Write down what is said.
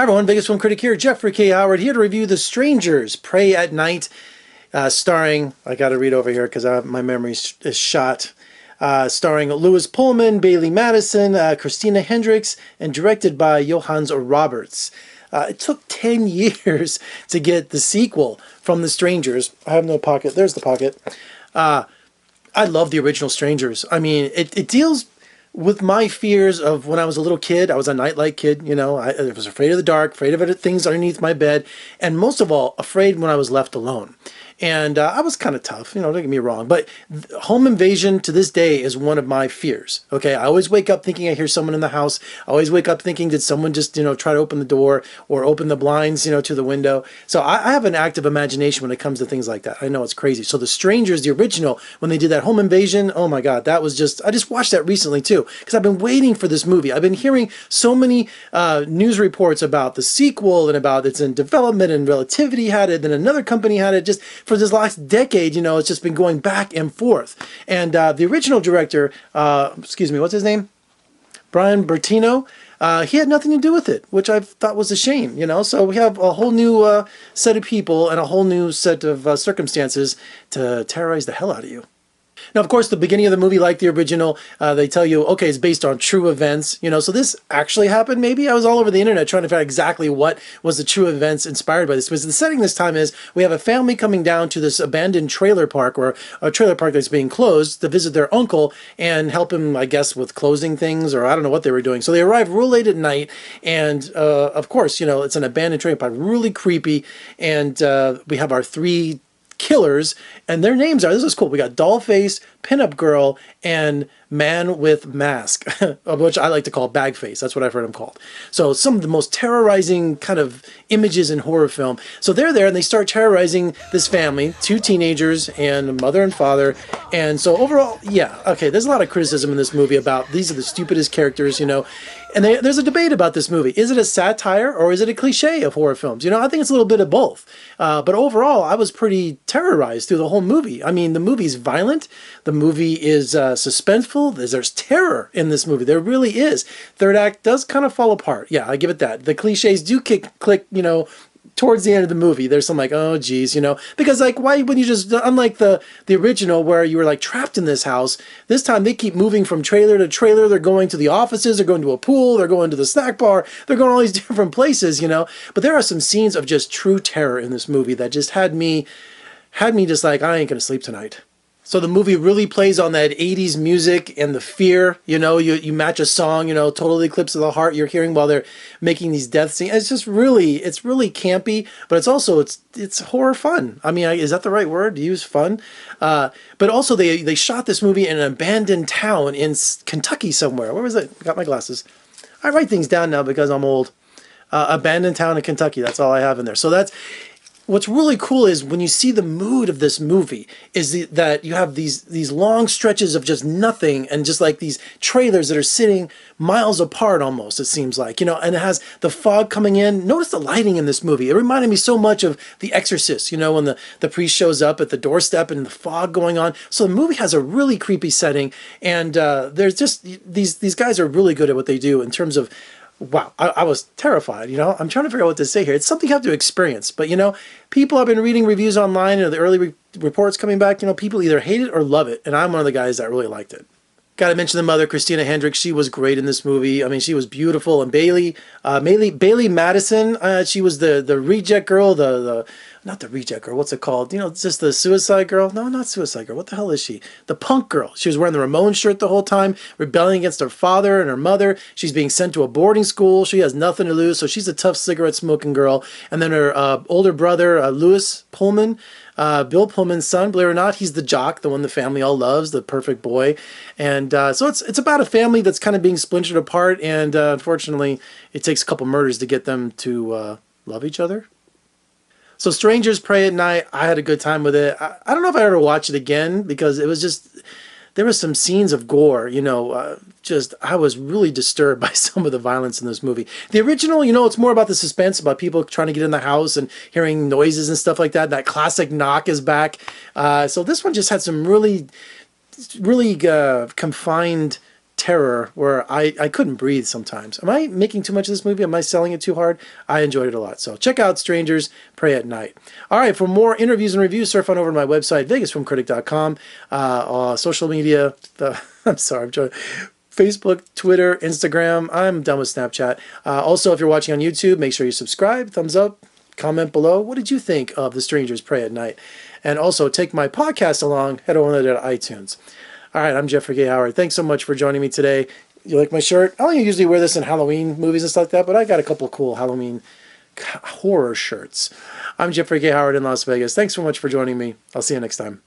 Hi everyone, Vegas Film Critic here, Jeffrey K. Howard, here to review The Strangers, Pray at Night, starring, I gotta read over here because my memory is shot, starring Louis Pullman, Bailee Madison, Christina Hendricks, and directed by Johannes Roberts. It took 10 years to get the sequel from The Strangers. I have no pocket, there's the pocket. I love the original Strangers. I mean, it deals with my fears of when I was a little kid. I was a nightlight kid, you know. I was afraid of the dark, afraid of things underneath my bed, and most of all, afraid when I was left alone. And I was kind of tough, you know, don't get me wrong, but home invasion to this day is one of my fears, okay? I always wake up thinking I hear someone in the house. I always wake up thinking, did someone just, you know, try to open the door or open the blinds, you know, to the window? So I have an active imagination when it comes to things like that. I know it's crazy. So The Strangers, the original, when they did that home invasion, oh my God, that was just, I just watched that recently too, because I've been waiting for this movie. I've been hearing so many news reports about the sequel and about it's in development and Relativity had it, then another company had it. Just for this last decade, you know, it's just been going back and forth. And the original director, excuse me, what's his name? Brian Bertino, he had nothing to do with it, which I thought was a shame, you know. So we have a whole new set of people and a whole new set of circumstances to terrorize the hell out of you. Now, of course, the beginning of the movie, like the original, they tell you, okay, it's based on true events, you know, so this actually happened, maybe? I was all over the internet trying to find out exactly what was the true events inspired by this. Because the setting this time is, we have a family coming down to this abandoned trailer park, or a trailer park that's being closed, to visit their uncle and help him, I guess, with closing things, or I don't know what they were doing. So they arrive real late at night, and of course, you know, it's an abandoned trailer park, really creepy, and we have our three killers, and their names are, this is cool, we got Dollface, Pinup Girl, and Man with Mask, which I like to call Bagface. That's what I've heard him called. So some of the most terrorizing kind of images in horror film. So they're there and they start terrorizing this family, two teenagers and a mother and father. And so overall, yeah, okay, there's a lot of criticism in this movie about these are the stupidest characters, you know. And there's a debate about this movie. Is it a satire or is it a cliche of horror films? You know, I think it's a little bit of both. But overall, I was pretty terrorized through the whole movie. I mean, the movie's violent. The movie is suspenseful. There's terror in this movie. There really is. Third act does kind of fall apart. Yeah, I give it that. The cliches do click, you know, towards the end of the movie. There's some like, oh geez, you know, because like, why wouldn't you just, unlike the original where you were like trapped in this house, this time they keep moving from trailer to trailer. They're going to the offices, they're going to a pool, they're going to the snack bar, they're going all these different places, you know. But there are some scenes of just true terror in this movie that just had me just like, I ain't gonna sleep tonight. So the movie really plays on that 80s music and the fear, you know, you match a song, you know, Total Eclipse of the Heart you're hearing while they're making these death scenes. It's just really, it's really campy, but it's also, it's horror fun. I mean, is that the right word to use, fun? But also they shot this movie in an abandoned town in Kentucky somewhere. Where was it? Got my glasses. I write things down now because I'm old. Abandoned town in Kentucky, that's all I have in there. So that's... What's really cool is when you see the mood of this movie is that you have these long stretches of just nothing and just like these trailers that are sitting miles apart almost, it seems like, you know, and it has the fog coming in. Notice the lighting in this movie. It reminded me so much of The Exorcist, you know, when the priest shows up at the doorstep and the fog going on. So the movie has a really creepy setting, and there's just, these guys are really good at what they do in terms of, wow, I was terrified, you know. I'm trying to figure out what to say here. It's something you have to experience. But, you know, people have been reading reviews online and the early reports coming back, you know, people either hate it or love it. And I'm one of the guys that really liked it. Got to mention the mother, Christina Hendricks. She was great in this movie. I mean, she was beautiful. And Bailee Madison, she was the reject girl, not the reject girl, what's it called? You know, just the suicide girl? No, not suicide girl. What the hell is she? The punk girl. She was wearing the Ramones shirt the whole time, rebelling against her father and her mother. She's being sent to a boarding school. She has nothing to lose, so she's a tough cigarette smoking girl. And then her older brother, Louis Pullman, Bill Pullman's son, believe it or not, he's the jock, the one the family all loves, the perfect boy. And so it's about a family that's kind of being splintered apart, and unfortunately, it takes a couple murders to get them to love each other. So Strangers Pray at Night, I had a good time with it. I don't know if I ever watch it again because it was just, there were some scenes of gore, you know, I was really disturbed by some of the violence in this movie. The original, you know, it's more about the suspense, about people trying to get in the house and hearing noises and stuff like that. That classic knock is back. So this one just had some really confined terror where I couldn't breathe sometimes. Am I making too much of this movie? Am I selling it too hard? I enjoyed it a lot. So check out Strangers, Pray at Night. All right, for more interviews and reviews, surf on over to my website, vegasfilmcritic.com. Social media, I'm sorry, I'm trying. Facebook, Twitter, Instagram. I'm done with Snapchat. Also, if you're watching on YouTube, make sure you subscribe, thumbs up, comment below. What did you think of The Strangers Pray at Night? And also, take my podcast along, head over to iTunes. All right, I'm Jeffrey K. Howard. Thanks so much for joining me today. You like my shirt? I don't usually wear this in Halloween movies and stuff like that, but I got a couple of cool Halloween horror shirts. I'm Jeffrey K. Howard in Las Vegas. Thanks so much for joining me. I'll see you next time.